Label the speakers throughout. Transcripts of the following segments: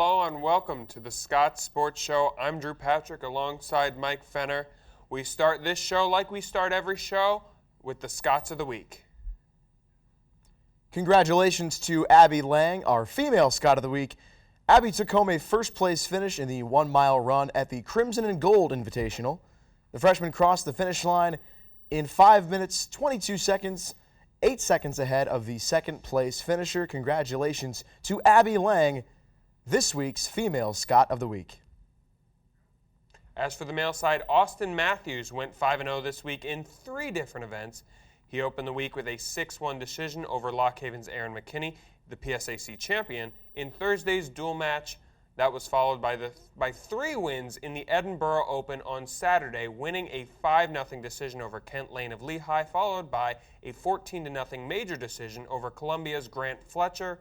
Speaker 1: Hello and welcome to the Scots Sports Show. I'm Drew Patrick alongside Mike Fenner. We start this show like we start every show with the Scots of the Week.
Speaker 2: Congratulations to Abby Lang, our female Scot of the Week. Abby took home a first-place finish in the 1-mile run at the Crimson and Gold Invitational. The freshman crossed the finish line in 5 minutes, 22 seconds, 8 seconds ahead of the second-place finisher. Congratulations to Abby Lang, this week's female Scot of the Week.
Speaker 1: As for the male side, Austin Matthews went 5-0 this week in 3 different events. He opened the week with a 6-1 decision over Lock Haven's Aaron McKinney, the PSAC champion, in Thursday's dual match. That was followed by 3 wins in the Edinboro Open on Saturday, winning a 5-0 decision over Kent Lane of Lehigh, followed by a 14-0 major decision over Columbia's Grant Fletcher.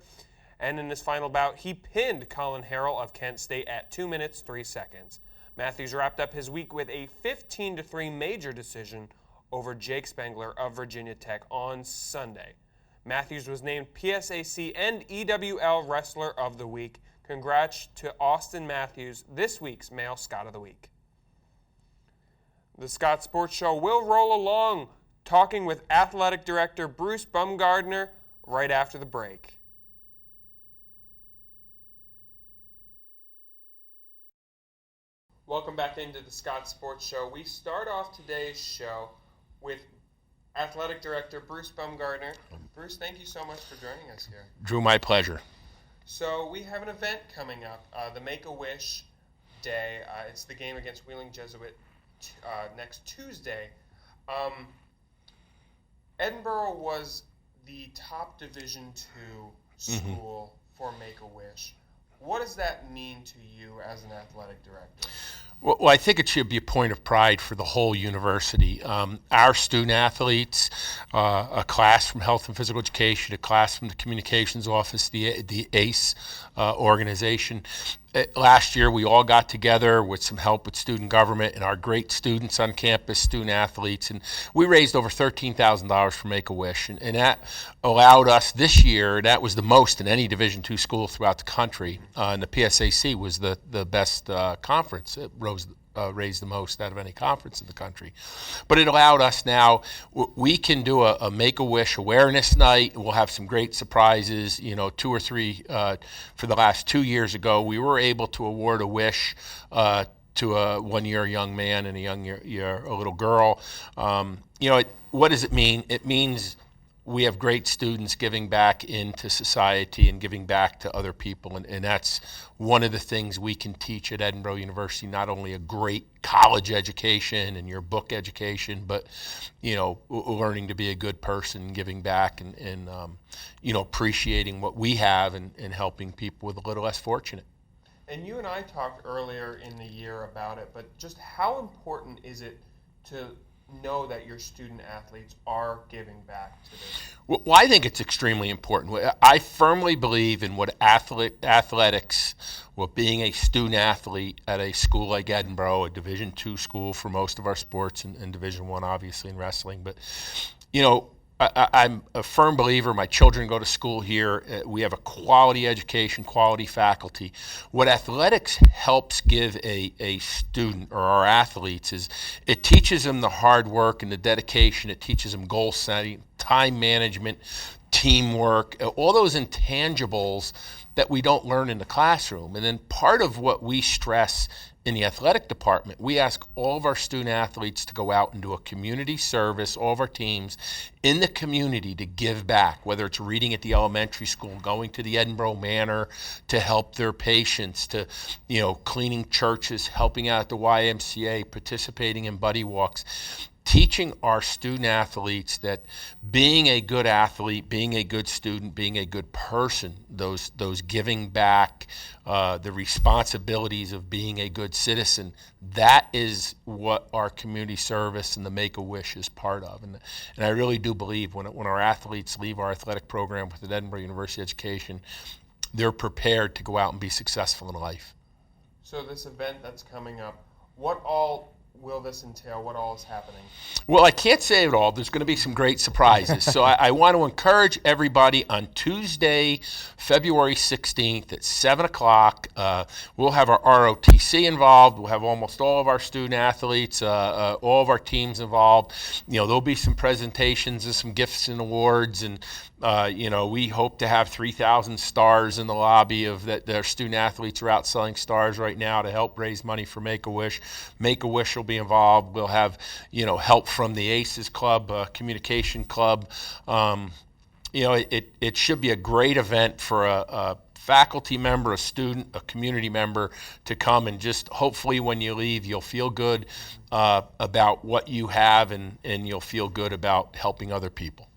Speaker 1: And in this final bout, he pinned Colin Harrell of Kent State at 2 minutes, 3 seconds. Matthews wrapped up his week with a 15-3 major decision over Jake Spengler of Virginia Tech on Sunday. Matthews was named PSAC and EWL Wrestler of the Week. Congrats to Austin Matthews, this week's male Scot of the Week. The Scots Sports Show will roll along, talking with Athletic Director Bruce Baumgartner right after the break. Welcome back into the Scots Sports Show. We start off today's show with Athletic Director Bruce Baumgartner. Bruce, thank you so much for joining us here.
Speaker 3: Drew, my pleasure.
Speaker 1: So we have an event coming up, the Make-A-Wish Day. It's the game against Wheeling Jesuit next Tuesday. Edinboro was the top Division II school for Make-A-Wish. What does that mean to you as an athletic director?
Speaker 3: Well, I think it should be a point of pride for the whole university. Our student athletes, a class from Health and Physical Education, a class from the Communications Office, the ACE organization. Last year, we all got together with some help with student government and our great students on campus, student athletes, and we raised over $13,000 for Make-A-Wish, and that allowed us this year, that was the most in any Division II school throughout the country, and the PSAC was the best conference. It raised the most out of any conference in the country. But it allowed us now, we can do a Make-A-Wish awareness night. We'll have some great surprises, 2 or 3 for the last 2 years ago. We were able to award a wish to a 1-year young man and a little girl. What does it mean? It means we have great students giving back into society and giving back to other people, and that's one of the things we can teach at Edinboro University, not only a great college education and your book education, but learning to be a good person, giving back and appreciating what we have and helping people with a little less fortunate.
Speaker 1: And you and I talked earlier in the year about it, but just how important is it to know that your student athletes are giving back to this?
Speaker 3: Well, I think it's extremely important. I firmly believe in what athletics, being a student athlete at a school like Edinboro, a Division II school for most of our sports, and Division I obviously in wrestling. But, I'm a firm believer. My children go to school here. We have a quality education, quality faculty. What athletics helps give a student or our athletes is it teaches them the hard work and the dedication. It teaches them goal setting, time management, teamwork, all those intangibles that we don't learn in the classroom. And then part of what we stress in the athletic department, we ask all of our student athletes to go out and do a community service, all of our teams in the community to give back, whether it's reading at the elementary school, going to the Edinboro Manor to help their patients, to cleaning churches, helping out at the YMCA, participating in buddy walks. Teaching our student athletes that being a good athlete, being a good student, being a good person, those giving back, the responsibilities of being a good citizen, that is what our community service and the Make-A-Wish is part of. And I really do believe when our athletes leave our athletic program with an Edinboro University education, they're prepared to go out and be successful in life.
Speaker 1: So this event that's coming up, what all will this entail? What all is happening?
Speaker 3: Well, I can't say it all. There's going to be some great surprises. So I want to encourage everybody on Tuesday, February 16th at 7 o'clock. We'll have our ROTC involved. We'll have almost all of our student athletes, all of our teams involved. There'll be some presentations and some gifts and awards. And, we hope to have 3,000 stars in the lobby of that. Our student athletes are out selling stars right now to help raise money for Make-A-Wish. Make-A-Wish will be involved. We'll have, help from the ACES Club, Communication Club. It should be a great event for a faculty member, a student, a community member to come, and just hopefully when you leave, you'll feel good about what you have, and you'll feel good about helping other people.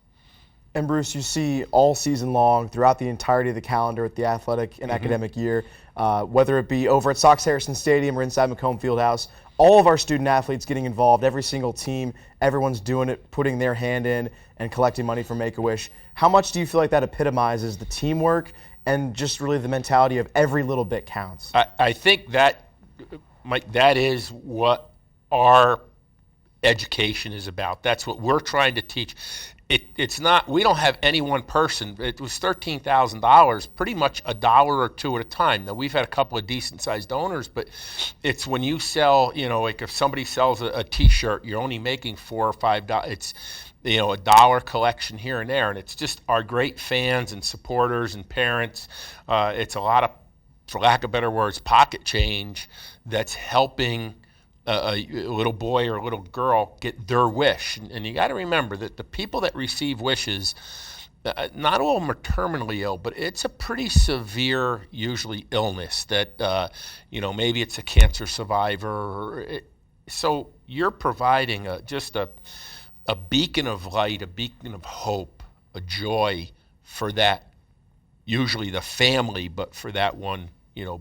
Speaker 2: And Bruce, you see all season long, throughout the entirety of the calendar at the athletic and academic year, whether it be over at Sox Harrison Stadium or inside Macomb Fieldhouse, all of our student athletes getting involved, every single team, everyone's doing it, putting their hand in and collecting money for Make-A-Wish. How much do you feel like that epitomizes the teamwork and just really the mentality of every little bit counts?
Speaker 3: I think that, Mike, that is what our education is about. That's what we're trying to teach. It's not, we don't have any one person. It was $13,000, pretty much $1 or $2 at a time. Now, we've had a couple of decent-sized donors, but it's when you sell, like if somebody sells a T-shirt, you're only making $4 or $5. It's, a dollar collection here and there, and it's just our great fans and supporters and parents. It's a lot of, for lack of better words, pocket change that's helping a little boy or a little girl get their wish. And you got to remember that the people that receive wishes, not all of them are terminally ill, but it's a pretty severe, usually, illness that, maybe it's a cancer survivor. So you're providing just a beacon of light, a beacon of hope, a joy for that, usually the family, but for that one,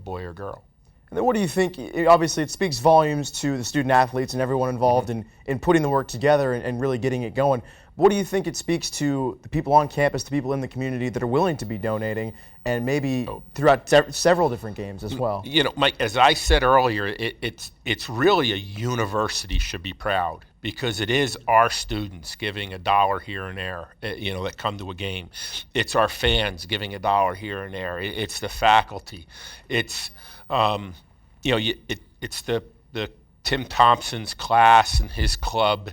Speaker 3: boy or girl.
Speaker 2: And then what do you think? Obviously, it speaks volumes to the student athletes and everyone involved in putting the work together and really getting it going. What do you think it speaks to the people on campus, the people in the community that are willing to be donating, and maybe throughout several different games as well?
Speaker 3: Mike, as I said earlier, it's really a university should be proud, because it is our students giving $1 here and there, that come to a game. It's our fans giving $1 here and there. It's the faculty. It's it's the Tim Thompson's class and his club,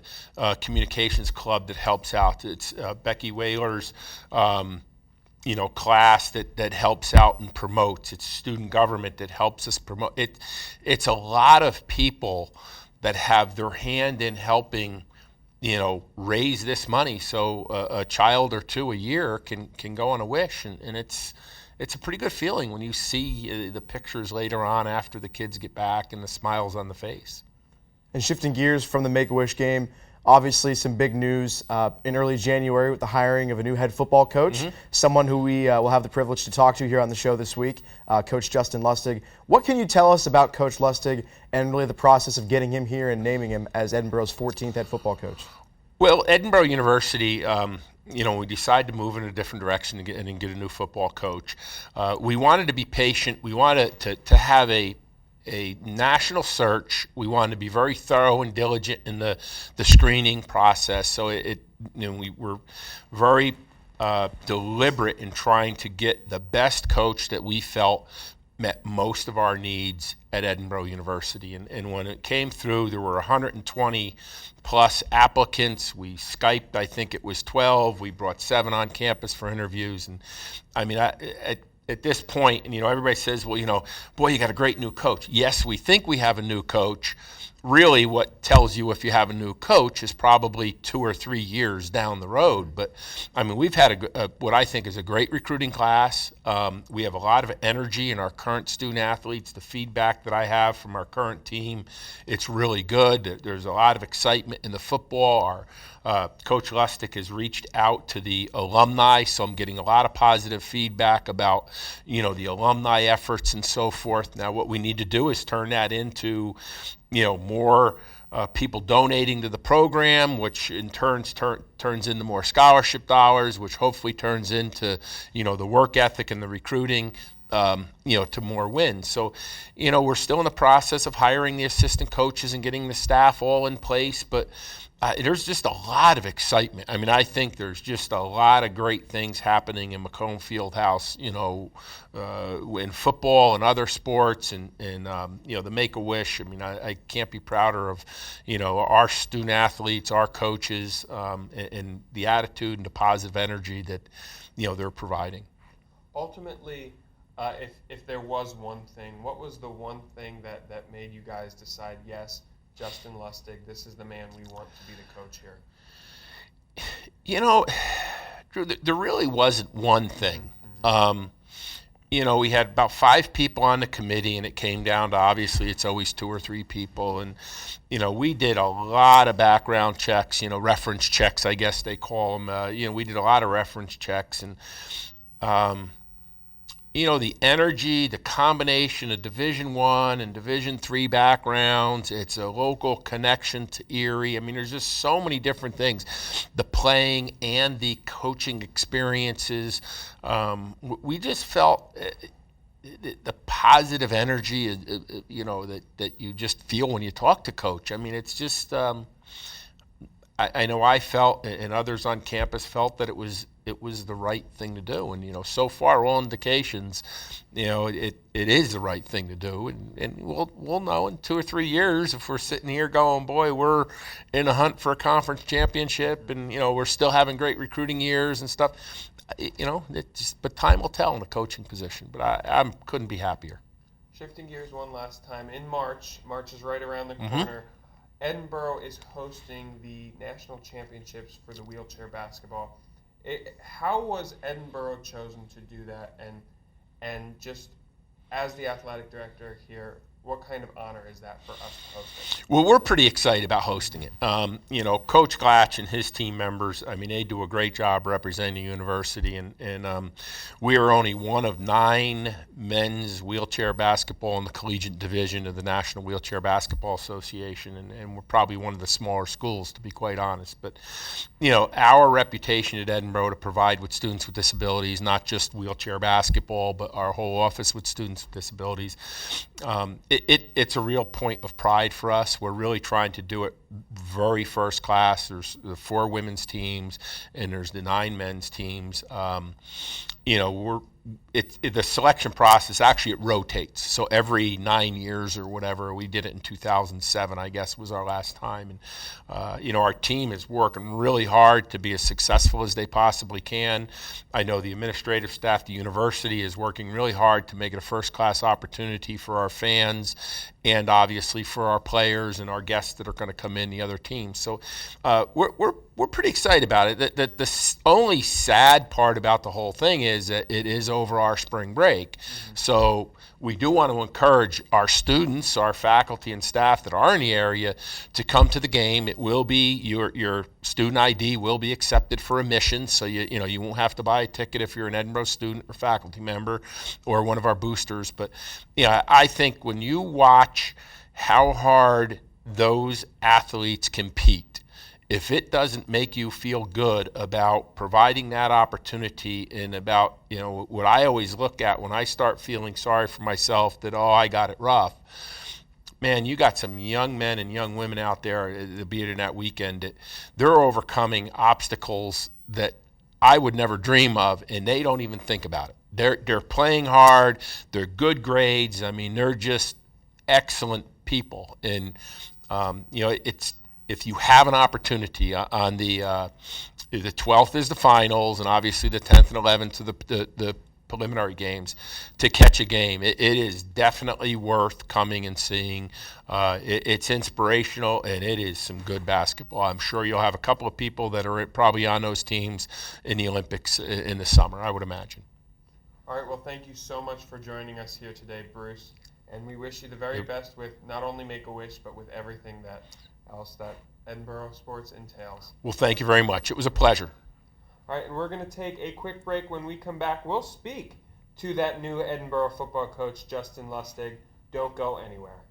Speaker 3: communications club, that helps out. It's Becky Whaler's, class that helps out and promotes. It's student government that helps us promote. It's a lot of people that have their hand in helping, raise this money so a child or two a year can go on a wish, and it's a pretty good feeling when you see the pictures later on after the kids get back and the smiles on the face.
Speaker 2: And shifting gears from the Make-A-Wish game, obviously some big news in early January with the hiring of a new head football coach, someone who we will have the privilege to talk to here on the show this week, Coach Justin Lustig. What can you tell us about Coach Lustig and really the process of getting him here and naming him as Edinboro's 14th head football coach?
Speaker 3: Well, Edinboro University, we decided to move in a different direction and get a new football coach. We wanted to be patient. We wanted to have a national search. We wanted to be very thorough and diligent in the screening process. So we were very deliberate in trying to get the best coach that we felt met most of our needs at Edinboro University. And when it came through, there were 120 plus applicants. We Skyped, I think it was 12. We brought 7 on campus for interviews. And I mean, at this point, and everybody says, well, boy, you got a great new coach. Yes, we think we have a new coach. Really, what tells you if you have a new coach is probably 2 or 3 years down the road. But I mean, we've had what I think is a great recruiting class. We have a lot of energy in our current student athletes. The feedback that I have from our current team, it's really good. There's a lot of excitement in the football. Our Coach Lustig has reached out to the alumni, so I'm getting a lot of positive feedback about, the alumni efforts and so forth. Now, what we need to do is turn that into, more people donating to the program, which in turns turns into more scholarship dollars, which hopefully turns into, the work ethic and the recruiting. to more wins. So, we're still in the process of hiring the assistant coaches and getting the staff all in place, but there's just a lot of excitement. I mean, I think there's just a lot of great things happening in Macomb Fieldhouse, in football and other sports, and the Make-A-Wish. I mean, I can't be prouder of, our student athletes, our coaches, and the attitude and the positive energy that, they're providing.
Speaker 1: Ultimately, if there was one thing, what was the one thing that made you guys decide, yes, Justin Lustig, this is the man we want to be the coach here?
Speaker 3: Drew, there really wasn't one thing. We had about 5 people on the committee, and it came down to, obviously, it's always 2 or 3 people. And, we did a lot of background checks, reference checks, I guess they call them. We did a lot of reference checks. And, the energy, the combination of Division I and Division III backgrounds, it's a local connection to Erie. I mean, there's just so many different things. The playing and the coaching experiences. We just felt the positive energy, that you just feel when you talk to Coach. I mean, it's just, I know I felt, and others on campus felt, that it was the right thing to do. And, so far, all indications, it is the right thing to do. And we'll know in 2 or 3 years if we're sitting here going, boy, we're in a hunt for a conference championship, and, we're still having great recruiting years and stuff. But time will tell in the coaching position. But I couldn't be happier.
Speaker 1: Shifting gears one last time, in March is right around the corner. Edinboro is hosting the national championships for the wheelchair basketball. How was Edinboro chosen to do that? And just as the athletic director here, what kind of honor is that for us to host it?
Speaker 3: Well, we're pretty excited about hosting it. Coach Glatch and his team members, I mean, they do a great job representing the university, and we are only one of 9 men's wheelchair basketball in the collegiate division of the National Wheelchair Basketball Association, and we're probably one of the smaller schools, to be quite honest. But, our reputation at Edinboro to provide with students with disabilities, not just wheelchair basketball, but our whole office with students with disabilities, it's a real point of pride for us. We're really trying to do it very first class. There's the 4 women's teams, and there's the 9 men's teams. The selection process, actually it rotates. So every 9 years or whatever, we did it in 2007, I guess was our last time. And, our team is working really hard to be as successful as they possibly can. I know the administrative staff, the university is working really hard to make it a first-class opportunity for our fans and obviously for our players and our guests that are going to come in, the other teams. So we're pretty excited about it. The only sad part about the whole thing is that it is over our spring break. So we do want to encourage our students, our faculty and staff that are in the area to come to the game. It will be, your student ID will be accepted for admission, so you won't have to buy a ticket if you're an Edinboro student or faculty member or one of our boosters. But I think when you watch how hard those athletes compete, if it doesn't make you feel good about providing that opportunity, and about, what I always look at when I start feeling sorry for myself that, I got it rough, man, you got some young men and young women out there that be it in that weekend that they're overcoming obstacles that I would never dream of, and they don't even think about it. They're playing hard, they're good grades, I mean, they're just excellent people. And, it's, if you have an opportunity on the 12th is the finals, and obviously the 10th and 11th are the preliminary games, to catch a game, it is definitely worth coming and seeing. It's inspirational, and it is some good basketball. I'm sure you'll have a couple of people that are probably on those teams in the Olympics in the summer, I would imagine.
Speaker 1: All right, well, thank you so much for joining us here today, Bruce, and we wish you the very best with not only Make-A-Wish, but with everything else that Edinboro Sports entails.
Speaker 3: Well, thank you very much. It was a pleasure.
Speaker 1: All right, and we're going to take a quick break. When we come back, we'll speak to that new Edinboro football coach, Justin Lustig. Don't go anywhere.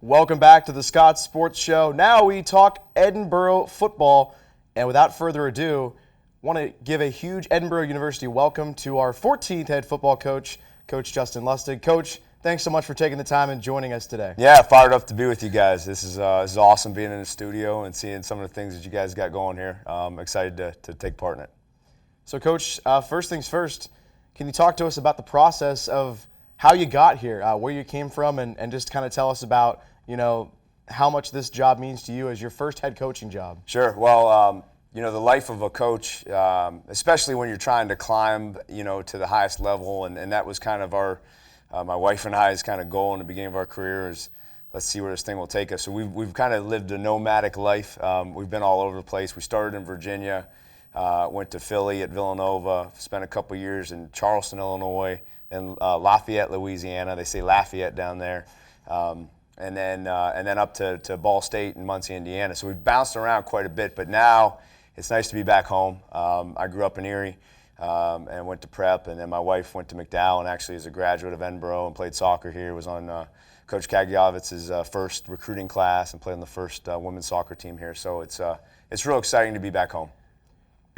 Speaker 2: Welcome back to the Scots Sports Show. Now we talk Edinboro football. And without further ado, I want to give a huge Edinboro University welcome to our 14th head football coach, Coach Justin Lustig. Coach, thanks so much for taking the time and joining us today.
Speaker 4: Yeah, fired up to be with you guys. This is awesome being in the studio and seeing some of the things that you guys got going here. I'm excited to take part in it.
Speaker 2: So, Coach, first things first, can you talk to us about the process of how you got here, where you came from, and just kind of tell us about, how much this job means to you as your first head coaching job?
Speaker 4: Sure. Well, the life of a coach, especially when you're trying to climb, to the highest level, and that was kind of my wife and I's kind of goal in the beginning of our career is let's see where this thing will take us. So we've kind of lived a nomadic life. We've been all over the place. We started in Virginia, went to Philly at Villanova, spent a couple years in Charleston, Illinois, and Lafayette, Louisiana. They say Lafayette down there. And then up to Ball State and Muncie, Indiana. So we've bounced around quite a bit, but now it's nice to be back home. I grew up in Erie and went to prep, and then my wife went to McDowell and actually is a graduate of Edinboro and played soccer here. Was on Coach Kagiovitz's first recruiting class and played on the first women's soccer team here. So it's real exciting to be back home.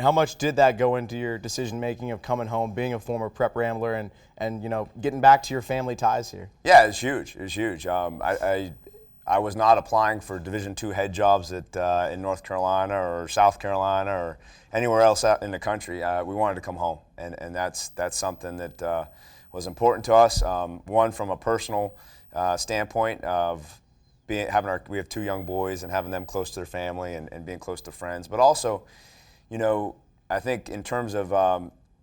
Speaker 2: How much did that go into your decision-making of coming home, being a former prep Rambler, and getting back to your family ties here?
Speaker 4: Yeah, it's huge. It was huge. I was not applying for Division II head jobs in North Carolina or South Carolina or anywhere else out in the country. We wanted to come home, and that's something that was important to us. One, from a personal standpoint of we have two young boys and having them close to their family and being close to friends, but also, I think in terms of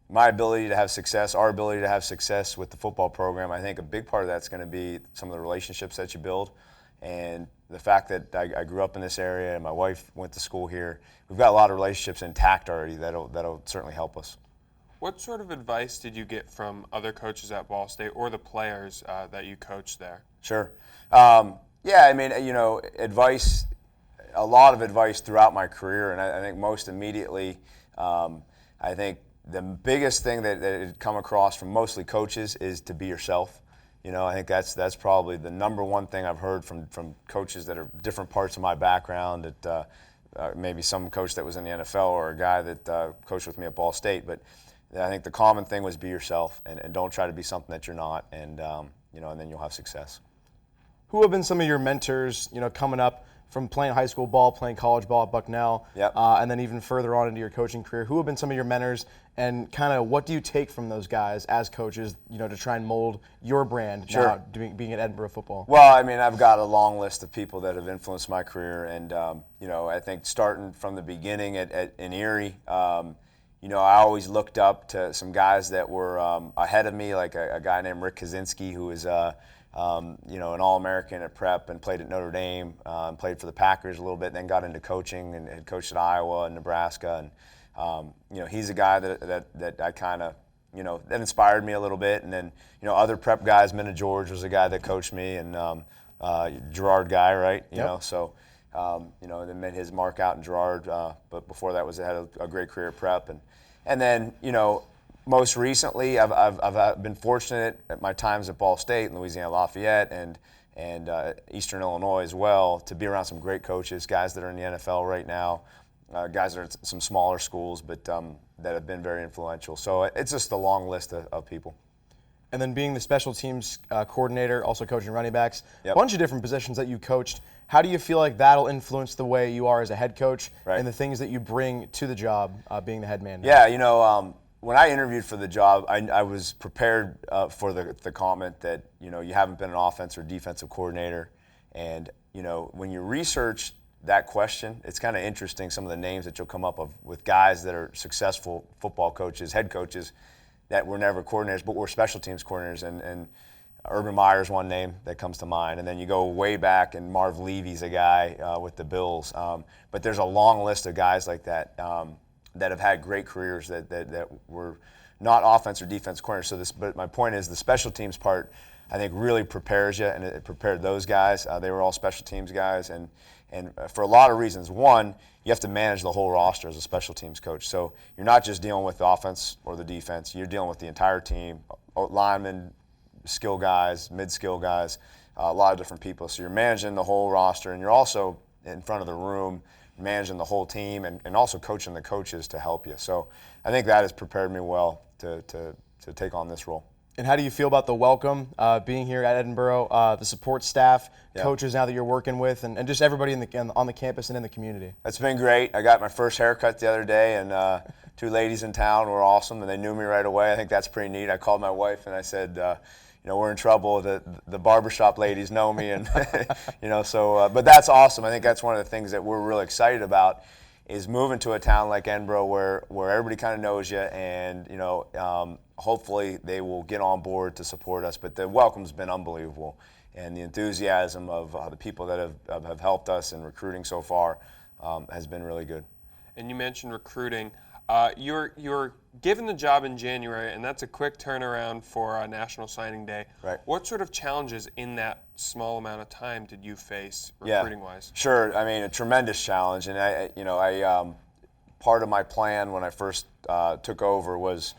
Speaker 4: my ability to have success, our ability to have success with the football program, I think a big part of that's going to be some of the relationships that you build, and the fact that I grew up in this area and my wife went to school here. We've got a lot of relationships intact already that'll certainly help us.
Speaker 1: What sort of advice did you get from other coaches at Ball State or the players that you coached there?
Speaker 4: Sure. Advice. A lot of advice throughout my career, and I think most immediately, I think the biggest thing that had come across from mostly coaches is to be yourself. I think that's probably the number one thing I've heard from coaches that are different parts of my background. That maybe some coach that was in the NFL or a guy that coached with me at Ball State, but I think the common thing was be yourself and don't try to be something that you're not, and then you'll have success.
Speaker 2: Who have been some of your mentors, coming up from playing high school ball, playing college ball at Bucknell,
Speaker 4: Yep.
Speaker 2: And then even further on into your coaching career? Who have been some of your mentors, and kind of what do you take from those guys as coaches, to try and mold your brand
Speaker 4: Sure.
Speaker 2: now being at Edinboro football?
Speaker 4: Well, I've got a long list of people that have influenced my career, and I think starting from the beginning in Erie, I always looked up to some guys that were ahead of me, like a guy named Rick Kaczynski, who was an All-American at prep and played at Notre Dame, played for the Packers a little bit, then got into coaching and had coached at Iowa and Nebraska. And, he's a guy that I kind of, that inspired me a little bit. And then, other prep guys, Minna George was a guy that coached me, and Girard guy, right?
Speaker 2: Yep.
Speaker 4: Then made his mark out in Girard. But before that had a great career at prep. And then, most recently, I've been fortunate at my times at Ball State and Louisiana Lafayette and Eastern Illinois as well to be around some great coaches, guys that are in the NFL right now, guys that are at some smaller schools, but that have been very influential. So it's just a long list of people.
Speaker 2: And then being the special teams coordinator, also coaching running backs,
Speaker 4: Yep.
Speaker 2: a bunch of different positions that you coached. How do you feel like that'll influence the way you are as a head coach
Speaker 4: Right.
Speaker 2: and the things that you bring to the job, being the head man?
Speaker 4: Yeah, when I interviewed for the job, I was prepared for the comment that, you haven't been an offense or defensive coordinator. And, when you research that question, it's kind of interesting, some of the names that you'll come up with guys that are successful football coaches, head coaches, that were never coordinators, but were special teams coordinators. And Urban Meyer's one name that comes to mind. And then you go way back, and Marv Levy's a guy with the Bills. But there's a long list of guys like that that have had great careers that were not offense or defense coordinators. But my point is the special teams part, I think, really prepares you, and it prepared those guys. They were all special teams guys, and for a lot of reasons. One, you have to manage the whole roster as a special teams coach. So you're not just dealing with the offense or the defense. You're dealing with the entire team, linemen, skill guys, mid-skill guys, a lot of different people. So you're managing the whole roster, and you're also in front of the room managing the whole team, and also coaching the coaches to help you. So I think that has prepared me well to take on this role.
Speaker 2: And how do you feel about the welcome being here at Edinboro, the support staff, coaches now that you're working with, and just everybody on the campus and in the community?
Speaker 4: It's been great. I got my first haircut the other day, and 2 ladies in town were awesome, and they knew me right away. I think that's pretty neat. I called my wife and I said, we're in trouble. The barbershop ladies know me, and but that's awesome. I think that's one of the things that we're really excited about is moving to a town like Edinboro where everybody kind of knows you, and hopefully they will get on board to support us. But the welcome's been unbelievable, and the enthusiasm of the people that have helped us in recruiting so far has been really good.
Speaker 1: And you mentioned recruiting. You're given the job in January, and that's a quick turnaround for National Signing Day.
Speaker 4: Right.
Speaker 1: What sort of challenges in that small amount of time did you face recruiting-wise?
Speaker 4: Sure. I mean, a tremendous challenge, and I part of my plan when I first took over was,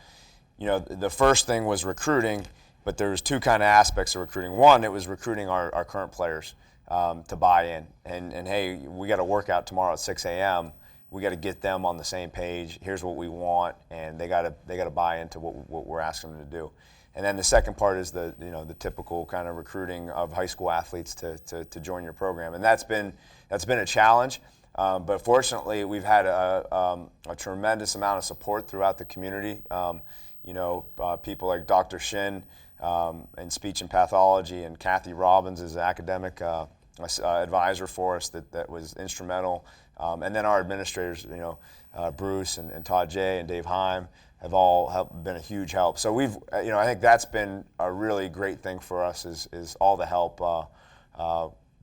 Speaker 4: the first thing was recruiting, but there was 2 kind of aspects of recruiting. One, it was recruiting our current players to buy in, and hey, we got a workout tomorrow at 6 a.m. We got to get them on the same page. Here's what we want, and they got to buy into what we're asking them to do. And then the second part is the typical kind of recruiting of high school athletes to join your program, and that's been a challenge. But fortunately, we've had a tremendous amount of support throughout the community. People like Dr. Shin in speech and pathology, and Kathy Robbins is an academic advisor for us that was instrumental. And then our administrators, Bruce and Todd J. and Dave Heim have all been a huge help. So I think that's been a really great thing for us is all the help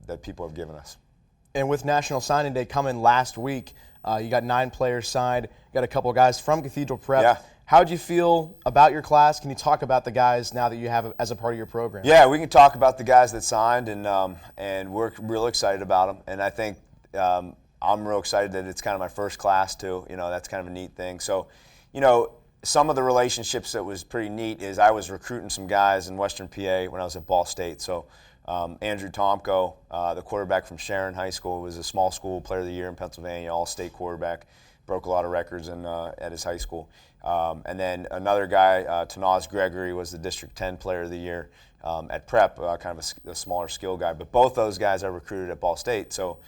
Speaker 4: that people have given us.
Speaker 2: And with National Signing Day coming last week, you got 9 players signed. You got a couple of guys from Cathedral Prep.
Speaker 4: Yeah.
Speaker 2: How'd you feel about your class? Can you talk about the guys now that you have as a part of your program?
Speaker 4: Yeah, we can talk about the guys that signed, and we're real excited about them. And I think I'm real excited that it's kind of my first class too. That's kind of a neat thing. So, some of the relationships that was pretty neat is I was recruiting some guys in Western PA when I was at Ball State. So Andrew Tomko, the quarterback from Sharon High School, was a small school player of the year in Pennsylvania, all-state quarterback, broke a lot of records at his high school. And then another guy, Tanaz Gregory, was the District 10 player of the year at Prep, kind of a smaller skill guy. But both those guys I recruited at Ball State. So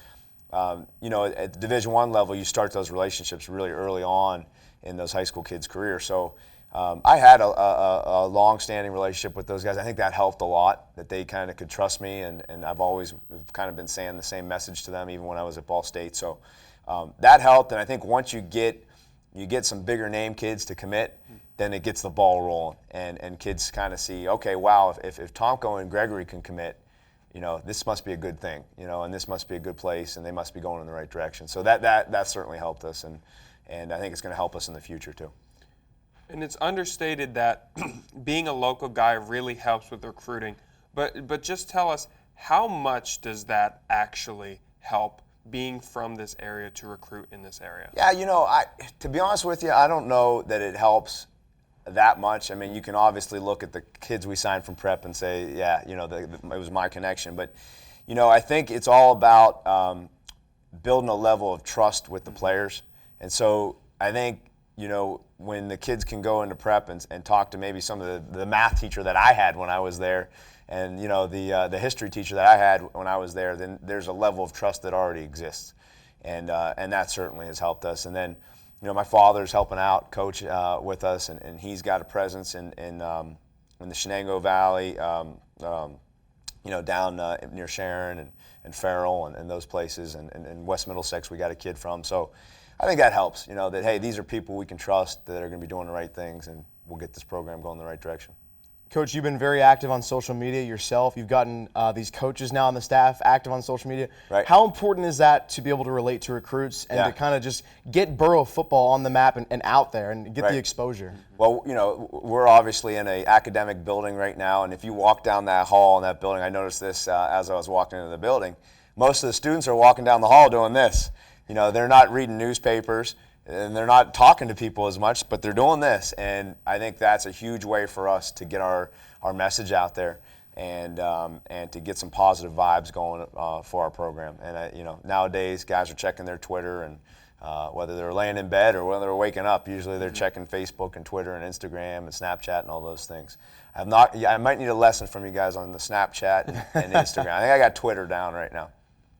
Speaker 4: at the Division I level, you start those relationships really early on in those high school kids' careers. So I had a long-standing relationship with those guys. I think that helped a lot, that they kind of could trust me, and I've always kind of been saying the same message to them even when I was at Ball State. So that helped, and I think once you get some bigger name kids to commit, then it gets the ball rolling, and kids kind of see, okay, wow, if Tomko and Gregory can commit, this must be a good thing, and this must be a good place, and they must be going in the right direction. So that certainly helped us, and I think it's going to help us in the future too.
Speaker 1: And it's understated that being a local guy really helps with recruiting. But just tell us, how much does that actually help, being from this area to recruit in this area?
Speaker 4: Yeah, to be honest with you, I don't know that it helps that much. I mean, you can obviously look at the kids we signed from Prep and say, yeah, it was my connection. But, I think it's all about building a level of trust with the players. And so I think, when the kids can go into Prep and talk to maybe some of the math teacher that I had when I was there, and the history teacher that I had when I was there, then there's a level of trust that already exists, and that certainly has helped us. And then, my father's helping out, coach with us, and he's got a presence in the Shenango Valley, down near Sharon and Farrell and those places, and West Middlesex we got a kid from. So I think that helps, that, hey, these are people we can trust that are going to be doing the right things, and we'll get this program going in the right direction.
Speaker 2: Coach, you've been very active on social media yourself. You've gotten these coaches now on the staff active on social media.
Speaker 4: Right.
Speaker 2: How important is that to be able to relate to recruits and to kind of just get Borough football on the map and out there and get the exposure?
Speaker 4: Well, we're obviously in an academic building right now, and if you walk down that hall in that building, I noticed this as I was walking into the building, most of the students are walking down the hall doing this. They're not reading newspapers, and they're not talking to people as much, but they're doing this. And I think that's a huge way for us to get our message out there. and to get some positive vibes going for our program. And nowadays guys are checking their Twitter, and whether they're laying in bed or whether they're waking up, usually they're checking Facebook and Twitter and Instagram and Snapchat and all those things. I might need a lesson from you guys on the Snapchat and Instagram. I think I got Twitter down right now.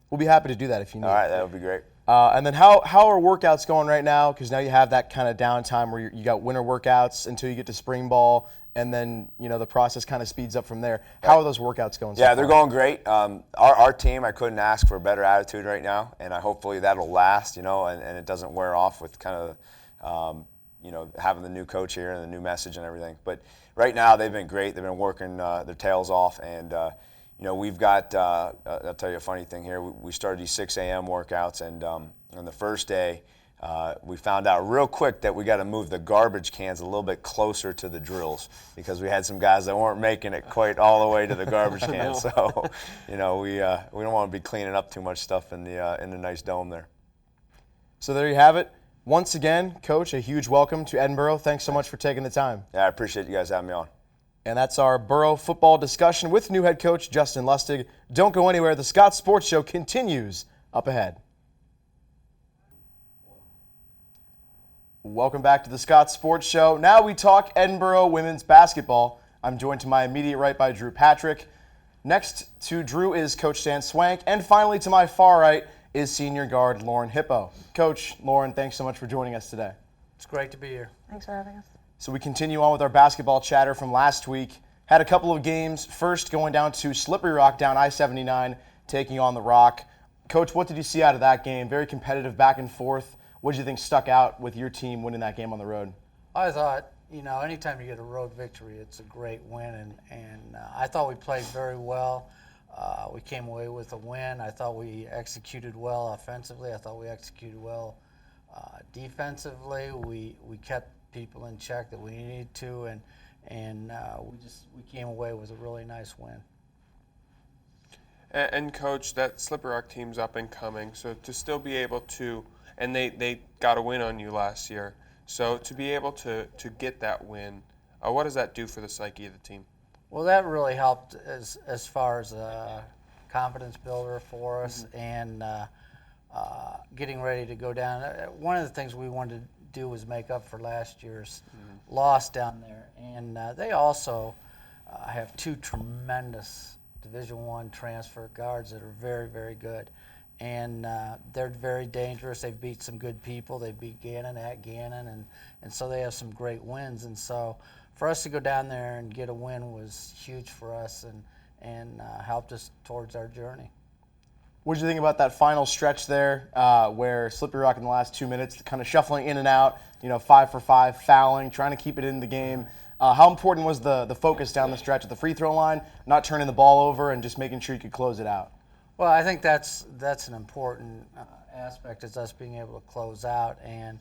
Speaker 2: We'll be happy to do that if you need.
Speaker 4: All right, that would be great.
Speaker 2: And then how are workouts going right now? Because now you have that kind of downtime where you got winter workouts until you get to spring ball, and then the process kind of speeds up from there. How are those workouts going?
Speaker 4: Yeah, they're going great. Our team, I couldn't ask for a better attitude right now, and hopefully that'll last, and it doesn't wear off with kind of having the new coach here and the new message and everything. But right now they've been great. They've been working their tails off, and we've got, I'll tell you a funny thing here. We started these 6 a.m. workouts, and on the first day, we found out real quick that we got to move the garbage cans a little bit closer to the drills because we had some guys that weren't making it quite all the way to the garbage cans. So, we don't want to be cleaning up too much stuff in the nice dome there.
Speaker 2: So there you have it. Once again, Coach, a huge welcome to Edinboro. Thanks so much for taking the time.
Speaker 4: Yeah, I appreciate you guys having me on.
Speaker 2: And that's our Borough football discussion with new head coach Justin Lustig. Don't go anywhere. The Scots Sports Show continues up ahead. Welcome back to the Scots Sports Show. Now we talk Edinboro women's basketball. I'm joined to my immediate right by Drew Patrick. Next to Drew is Coach Stan Swank. And finally to my far right is senior guard Lauren Hippo. Coach, Lauren, thanks so much for joining us today.
Speaker 5: It's great to be here.
Speaker 6: Thanks for having us.
Speaker 2: So we continue on with our basketball chatter from last week. Had a couple of games. First, going down to Slippery Rock down I-79, taking on the Rock. Coach, what did you see out of that game? Very competitive back and forth. What did you think stuck out with your team winning that game on the road?
Speaker 5: I thought, anytime you get a road victory, it's a great win, and I thought we played very well. We came away with a win. I thought we executed well offensively. I thought we executed well defensively. We kept people in check that we needed to, and we came away with a really nice win.
Speaker 1: And Coach, that Slippery Rock team's up and coming, so to still be able to, and they got a win on you last year, so to be able to get that win, what does that do for the psyche of the team?
Speaker 5: Well, that really helped as far as a confidence builder for us, and getting ready to go down. One of the things we wanted to do was make up for last year's loss down there, and they also have 2 tremendous Division I transfer guards that are very, very good, and they're very dangerous. They've beat some good people. They beat Gannon at Gannon, and so they have some great wins, and so for us to go down there and get a win was huge for us, and helped us towards our journey.
Speaker 2: What did you think about that final stretch there where Slippery Rock in the last 2 minutes kind of shuffling in and out, 5 for 5, fouling, trying to keep it in the game? How important was the focus down the stretch at the free throw line, not turning the ball over and just making sure you could close it out?
Speaker 5: Well, I think that's an important aspect, is us being able to close out, and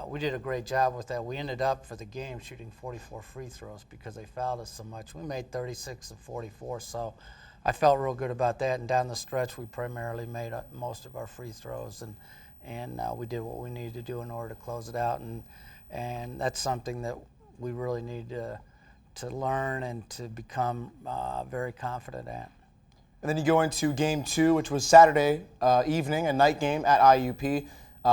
Speaker 5: we did a great job with that. We ended up for the game shooting 44 free throws because they fouled us so much. We made 36 of 44, so I felt real good about that, and down the stretch we primarily made most of our free throws, and we did what we needed to do in order to close it out, and that's something that we really need to learn and to become very confident at.
Speaker 2: And then you go into game 2, which was Saturday evening, a night game at IUP.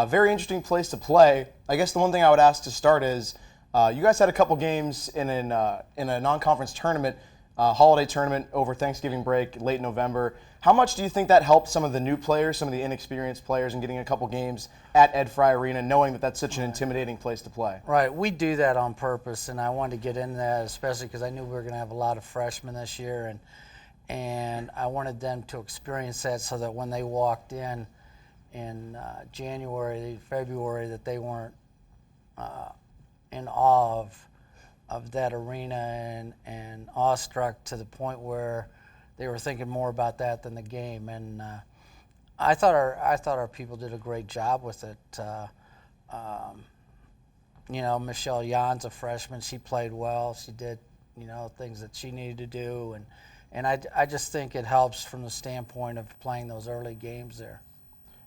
Speaker 2: Very interesting place to play. I guess the one thing I would ask to start is you guys had a couple games in a non-conference tournament, holiday tournament over Thanksgiving break, late November. How much do you think that helped some of the new players, some of the inexperienced players, in getting a couple games at Ed Fry Arena, knowing that that's such an intimidating place to play?
Speaker 5: Right, we do that on purpose, and I wanted to get into that, especially because I knew we were going to have a lot of freshmen this year, and I wanted them to experience that so that when they walked in January, February, that they weren't in awe of that arena and awestruck to the point where they were thinking more about that than the game. And I thought our people did a great job with it. Michelle Jan's a freshman. She played well. She did things that she needed to do, and I just think it helps from the standpoint of playing those early games there.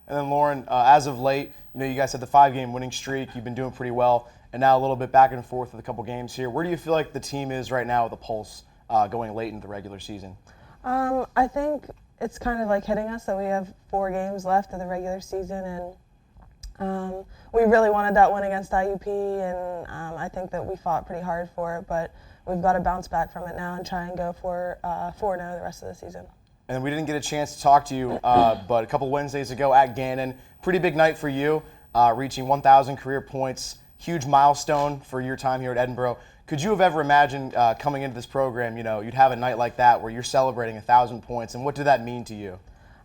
Speaker 2: And then Lauren, as of late, you guys had the 5-game winning streak. You've been doing pretty well, and now a little bit back and forth with a couple games here. Where do you feel like the team is right now with the pulse going late into the regular season?
Speaker 6: I think it's kind of like hitting us that we have 4 games left of the regular season, and we really wanted that win against IUP, and I think that we fought pretty hard for it, but we've got to bounce back from it now and try and go for 4-0 the rest of the season.
Speaker 2: And we didn't get a chance to talk to you, but a couple Wednesdays ago at Gannon, pretty big night for you, reaching 1,000 career points, huge milestone for your time here at Edinboro. Could you have ever imagined coming into this program, you'd have a night like that where you're celebrating 1,000 points, and what did that mean to you?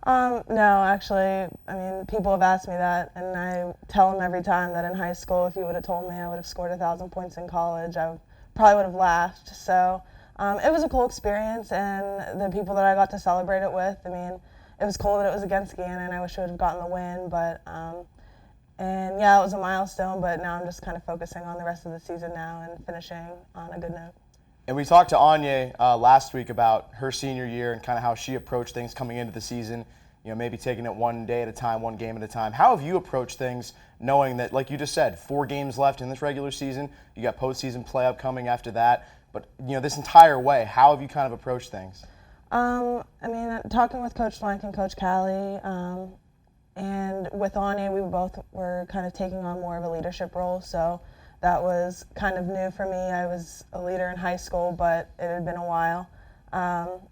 Speaker 6: No, actually, I mean, people have asked me that, and I tell them every time that in high school, if you would have told me I would have scored 1,000 points in college, I probably would have laughed. So it was a cool experience, and the people that I got to celebrate it with, I mean, it was cool that it was against Gannon. I wish we would have gotten the win, but and yeah, it was a milestone, but now I'm just kind of focusing on the rest of the season now and finishing on a good note.
Speaker 2: And we talked to Anya last week about her senior year and kind of how she approached things coming into the season, maybe taking it one day at a time, one game at a time. How have you approached things knowing that, like you just said, 4 games left in this regular season, you got postseason play upcoming after that, but this entire way, how have you kind of approached things?
Speaker 6: I mean, talking with Coach Swank and Coach Callie, and with Anya, we both were kind of taking on more of a leadership role, so that was kind of new for me. I was a leader in high school, but it had been a while.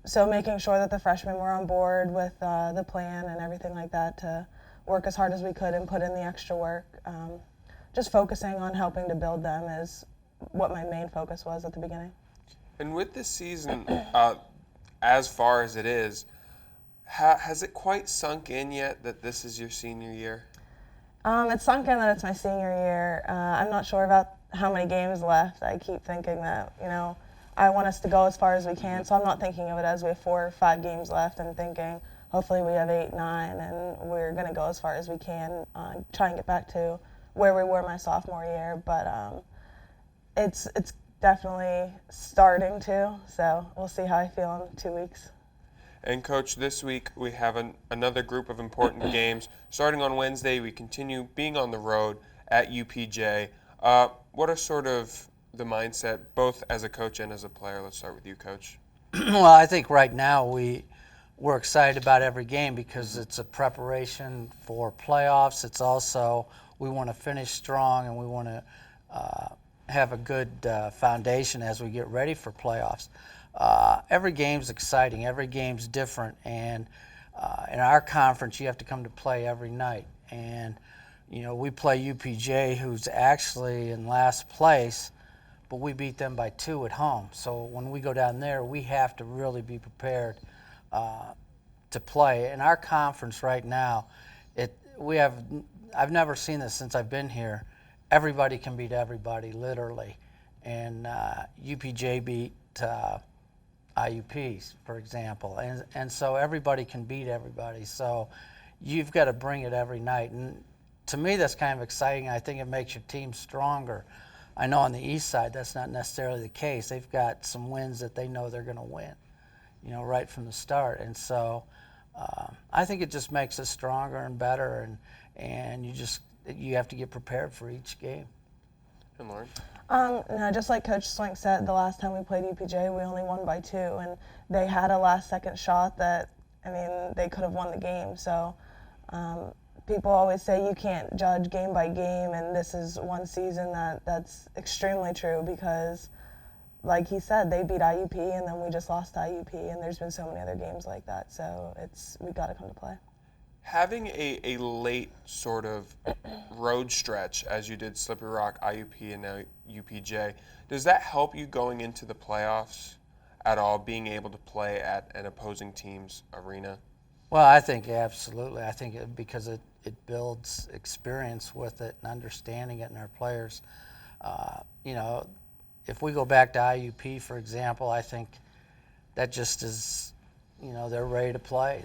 Speaker 6: So making sure that the freshmen were on board with the plan and everything like that to work as hard as we could and put in the extra work. Just focusing on helping to build them is what my main focus was at the beginning.
Speaker 1: And with this season, as far as it is, has it quite sunk in yet that this is your senior year?
Speaker 6: It's sunk in that it's my senior year. I'm not sure about how many games left. I keep thinking that, I want us to go as far as we can, so I'm not thinking of it as we have 4 or 5 games left. I'm thinking hopefully we have 8, 9, and we're going to go as far as we can, try and get back to where we were my sophomore year. But it's definitely starting to, so we'll see how I feel in 2 weeks.
Speaker 1: And Coach, this week we have another group of important games. Starting on Wednesday, we continue being on the road at UPJ. What are sort of the mindset, both as a coach and as a player? Let's start with you, Coach.
Speaker 5: Well, I think right now we're excited about every game because it's a preparation for playoffs. It's also we want to finish strong and we want to have a good foundation as we get ready for playoffs. Every game's exciting. Every game's different. And in our conference, you have to come to play every night. And, we play UPJ, who's actually in last place, but we beat them by 2 at home. So when we go down there, we have to really be prepared to play. In our conference right now, I've never seen this since I've been here. Everybody can beat everybody, literally. And UPJ beat IUPs, for example, and so everybody can beat everybody. So you've got to bring it every night, and to me that's kind of exciting. I think it makes your team stronger. I know on the east side that's not necessarily the case. They've got some wins that they know they're going to win, right from the start, and so I think it just makes us stronger and better, and you have to get prepared for each game.
Speaker 1: And Lauren?
Speaker 6: No, just like Coach Swank said, the last time we played UPJ, we only won by 2, and they had a last-second shot that, they could have won the game. So people always say you can't judge game by game, and this is one season that's extremely true because, like he said, they beat IUP, and then we just lost to IUP, and there's been so many other games like that. So we got to come to play.
Speaker 1: Having a late sort of road stretch, as you did Slippery Rock, IUP, and now UPJ, does that help you going into the playoffs at all, being able to play at an opposing team's arena?
Speaker 5: Well, I think absolutely. I think because it builds experience with it and understanding it in our players. If we go back to IUP, for example, I think that just is – they're ready to play.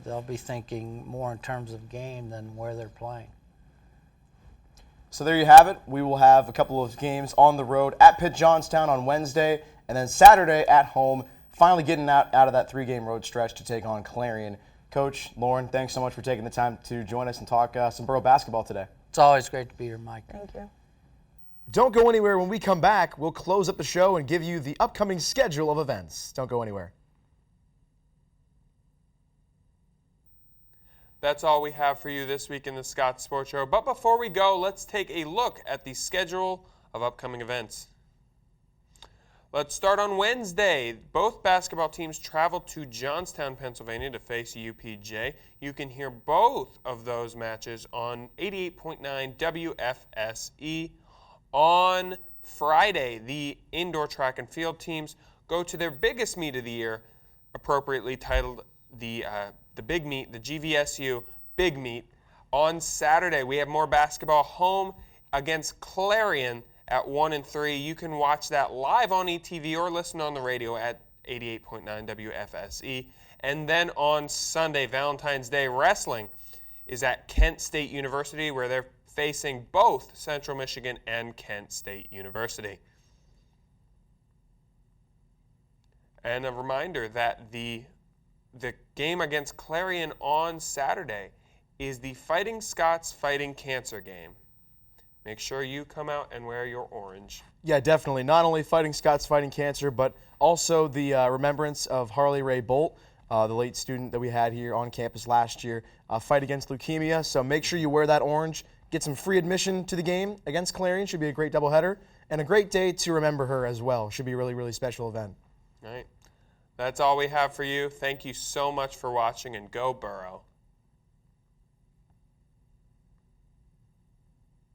Speaker 5: They'll be thinking more in terms of game than where they're playing.
Speaker 2: So there you have it. We will have a couple of games on the road at Pitt Johnstown on Wednesday, and then Saturday at home, finally getting out of that 3-game road stretch to take on Clarion. Coach, Lauren, thanks so much for taking the time to join us and talk some Borough basketball today.
Speaker 5: It's always great to be here, Mike.
Speaker 6: Thank you.
Speaker 2: Don't go anywhere. When we come back, we'll close up the show and give you the upcoming schedule of events. Don't go anywhere.
Speaker 1: That's all we have for you this week in the Scots Sports Show. But before we go, let's take a look at the schedule of upcoming events. Let's start on Wednesday. Both basketball teams travel to Johnstown, Pennsylvania to face UPJ. You can hear both of those matches on 88.9 WFSE. On Friday, the indoor track and field teams go to their biggest meet of the year, appropriately titled the Big Meet, the GVSU Big Meet. On Saturday, we have more basketball home against Clarion at 1 and 3. You can watch that live on ETV or listen on the radio at 88.9 WFSE. And then on Sunday, Valentine's Day, wrestling is at Kent State University, where they're facing both Central Michigan and Kent State University. And a reminder that the game against Clarion on Saturday is the Fighting Scots Fighting Cancer game. Make sure you come out and wear your orange.
Speaker 2: Yeah, definitely. Not only Fighting Scots Fighting Cancer, but also the remembrance of Harley Ray Bolt, the late student that we had here on campus last year, fight against leukemia. So make sure you wear that orange. Get some free admission to the game against Clarion. Should be a great doubleheader and a great day to remember her as well. Should be a really, really special event.
Speaker 1: All right. That's all we have for you. Thank you so much for watching, and go Burrow.